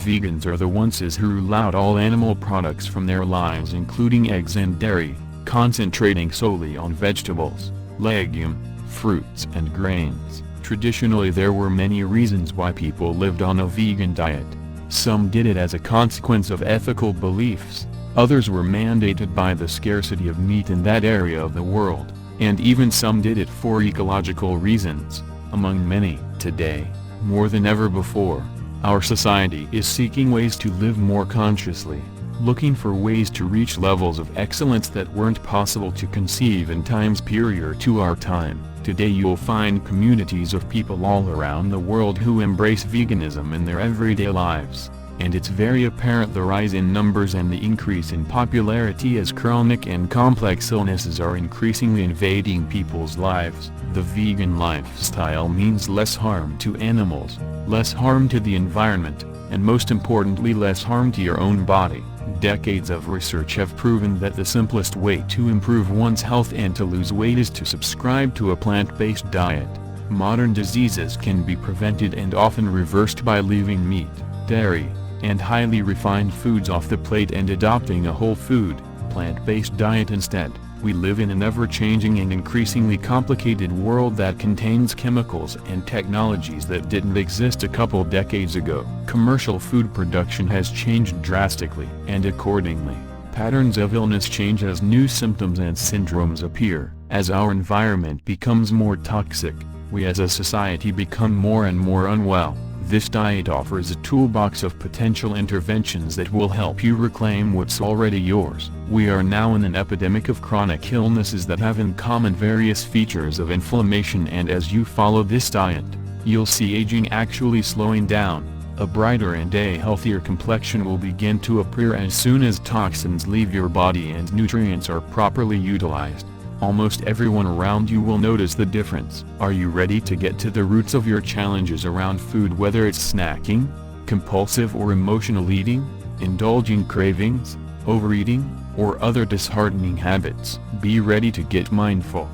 Vegans are the ones who rule out all animal products from their lives, including eggs and dairy, concentrating solely on vegetables, legumes, fruits and grains. Traditionally there were many reasons why people lived on a vegan diet. Some did it as a consequence of ethical beliefs, others were mandated by the scarcity of meat in that area of the world, and even some did it for ecological reasons, among many. Today, more than ever before, our society is seeking ways to live more consciously, looking for ways to reach levels of excellence that weren't possible to conceive in times prior to our time. Today you'll find communities of people all around the world who embrace veganism in their everyday lives, and it's very apparent the rise in numbers and the increase in popularity as chronic and complex illnesses are increasingly invading people's lives. The vegan lifestyle means less harm to animals, less harm to the environment, and most importantly less harm to your own body. Decades of research have proven that the simplest way to improve one's health and to lose weight is to subscribe to a plant-based diet. Modern diseases can be prevented and often reversed by leaving meat, dairy, and highly refined foods off the plate and adopting a whole food, plant-based diet instead. We live in an ever-changing and increasingly complicated world that contains chemicals and technologies that didn't exist a couple decades ago. Commercial food production has changed drastically, and accordingly, patterns of illness change as new symptoms and syndromes appear. As our environment becomes more toxic, we as a society become more and more unwell. This diet offers a toolbox of potential interventions that will help you reclaim what's already yours. We are now in an epidemic of chronic illnesses that have in common various features of inflammation, and as you follow this diet, you'll see aging actually slowing down. A brighter and a healthier complexion will begin to appear as soon as toxins leave your body and nutrients are properly utilized. Almost everyone around you will notice the difference. Are you ready to get to the roots of your challenges around food, whether it's snacking, compulsive or emotional eating, indulging cravings, overeating, or other disheartening habits? Be ready to get mindful.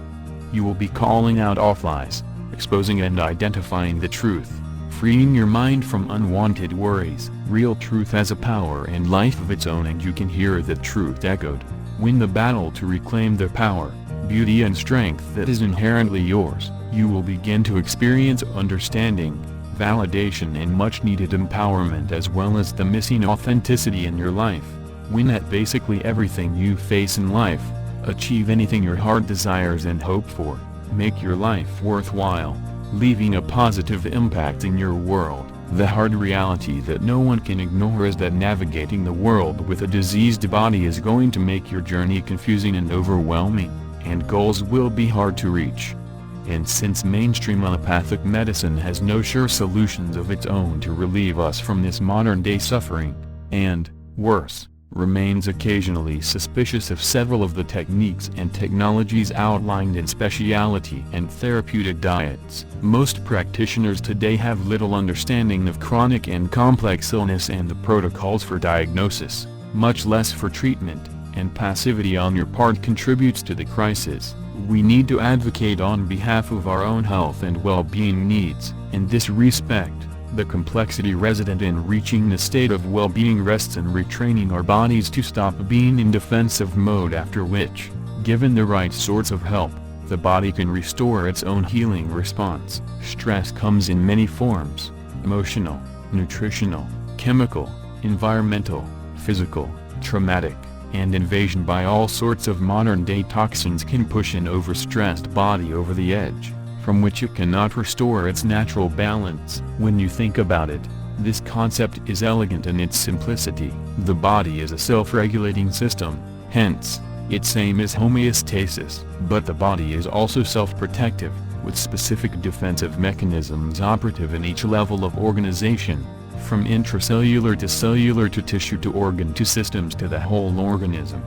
You will be calling out off lies, exposing and identifying the truth, freeing your mind from unwanted worries. Real truth has a power and life of its own, and you can hear the truth echoed. Win the battle to reclaim the power, beauty and strength that is inherently yours. You will begin to experience understanding, validation and much needed empowerment, as well as the missing authenticity in your life. Win at basically everything you face in life, achieve anything your heart desires and hope for, make your life worthwhile, leaving a positive impact in your world. The hard reality that no one can ignore is that navigating the world with a diseased body is going to make your journey confusing and overwhelming, and goals will be hard to reach. And since mainstream allopathic medicine has no sure solutions of its own to relieve us from this modern-day suffering, and, worse, remains occasionally suspicious of several of the techniques and technologies outlined in specialty and therapeutic diets. Most practitioners today have little understanding of chronic and complex illness and the protocols for diagnosis, much less for treatment, and passivity on your part contributes to the crisis. We need to advocate on behalf of our own health and well-being needs. In this respect, the complexity resident in reaching the state of well-being rests in retraining our bodies to stop being in defensive mode, after which, given the right sorts of help, the body can restore its own healing response. Stress comes in many forms: emotional, nutritional, chemical, environmental, physical, traumatic, and invasion by all sorts of modern-day toxins can push an overstressed body over the edge, from which it cannot restore its natural balance. When you think about it, this concept is elegant in its simplicity. The body is a self-regulating system, hence, its aim is homeostasis. But the body is also self-protective, with specific defensive mechanisms operative in each level of organization, from intracellular to cellular to tissue to organ to systems to the whole organism.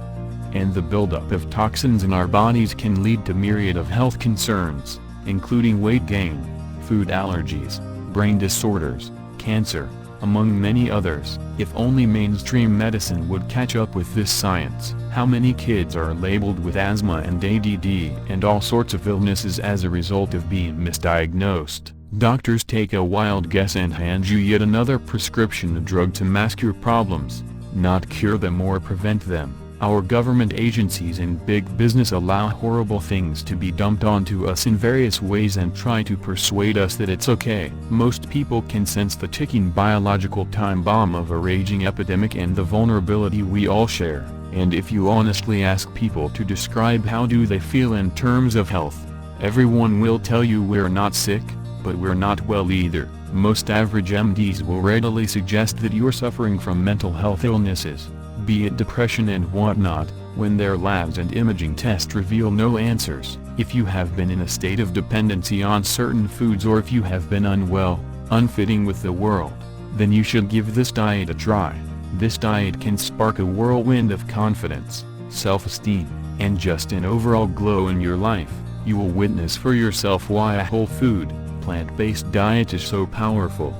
And the buildup of toxins in our bodies can lead to myriad of health concerns, including weight gain, food allergies, brain disorders, cancer, among many others. If only mainstream medicine would catch up with this science. How many kids are labeled with asthma and ADD and all sorts of illnesses as a result of being misdiagnosed? Doctors take a wild guess and hand you yet another prescription drug to mask your problems, not cure them or prevent them. Our government agencies and big business allow horrible things to be dumped onto us in various ways and try to persuade us that it's okay. Most people can sense the ticking biological time bomb of a raging epidemic and the vulnerability we all share, and if you honestly ask people to describe how do they feel in terms of health, everyone will tell you we're not sick, but we're not well either. Most average MDs will readily suggest that you're suffering from mental health illnesses, be it depression and whatnot, when their labs and imaging tests reveal no answers. If you have been in a state of dependency on certain foods or if you have been unwell, unfitting with the world, then you should give this diet a try. This diet can spark a whirlwind of confidence, self-esteem, and just an overall glow in your life. You will witness for yourself why a whole food, plant-based diet is so powerful.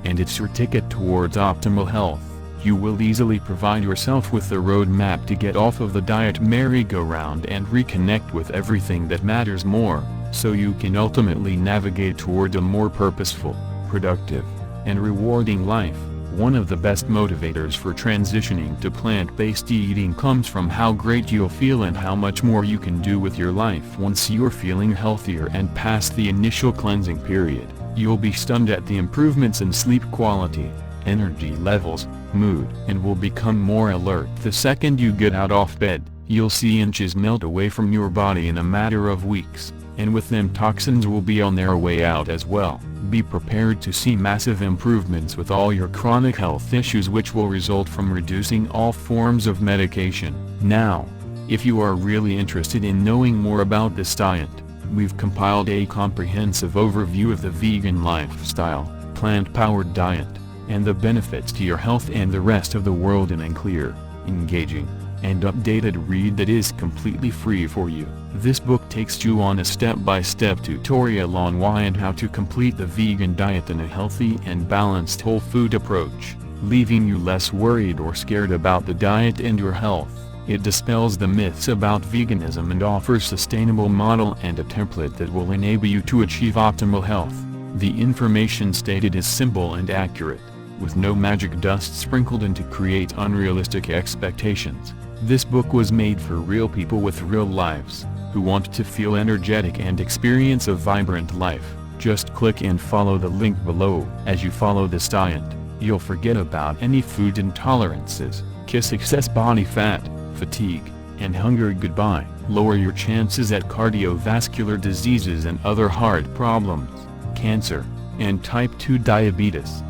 And it's your ticket towards optimal health. You will easily provide yourself with the roadmap to get off of the diet merry-go-round and reconnect with everything that matters more, so you can ultimately navigate toward a more purposeful, productive, and rewarding life. One of the best motivators for transitioning to plant-based eating comes from how great you'll feel and how much more you can do with your life once you're feeling healthier and past the initial cleansing period. You'll be stunned at the improvements in sleep quality, energy levels, mood, and will become more alert. The second you get out of bed, you'll see inches melt away from your body in a matter of weeks, and with them toxins will be on their way out as well. Be prepared to see massive improvements with all your chronic health issues which will result from reducing all forms of medication. Now, if you are really interested in knowing more about this diet, we've compiled a comprehensive overview of the vegan lifestyle, plant-powered diet, and the benefits to your health and the rest of the world in a clear, engaging, and updated read that is completely free for you. This book takes you on a step-by-step tutorial on why and how to complete the vegan diet in a healthy and balanced whole food approach, leaving you less worried or scared about the diet and your health. It dispels the myths about veganism and offers a sustainable model and a template that will enable you to achieve optimal health. The information stated is simple and accurate, with no magic dust sprinkled in to create unrealistic expectations. This book was made for real people with real lives, who want to feel energetic and experience a vibrant life. Just click and follow the link below. As you follow this diet, you'll forget about any food intolerances, kiss excess body fat, fatigue, and hunger goodbye. Lower your chances at cardiovascular diseases and other heart problems, cancer, and type 2 diabetes.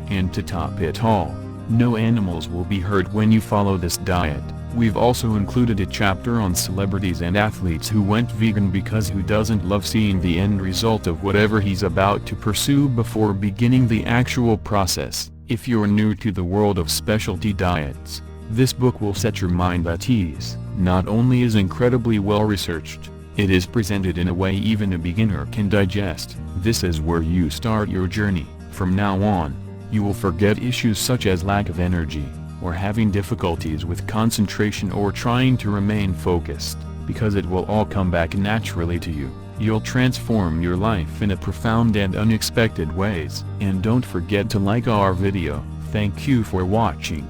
And to top it all, no animals will be hurt when you follow this diet. We've also included a chapter on celebrities and athletes who went vegan because who doesn't love seeing the end result of whatever he's about to pursue before beginning the actual process. If you're new to the world of specialty diets, this book will set your mind at ease. Not only is incredibly well researched, it is presented in a way even a beginner can digest. This is where you start your journey. From now on, you will forget issues such as lack of energy, or having difficulties with concentration or trying to remain focused, because it will all come back naturally to you. You'll transform your life in a profound and unexpected ways. And don't forget to like our video. Thank you for watching.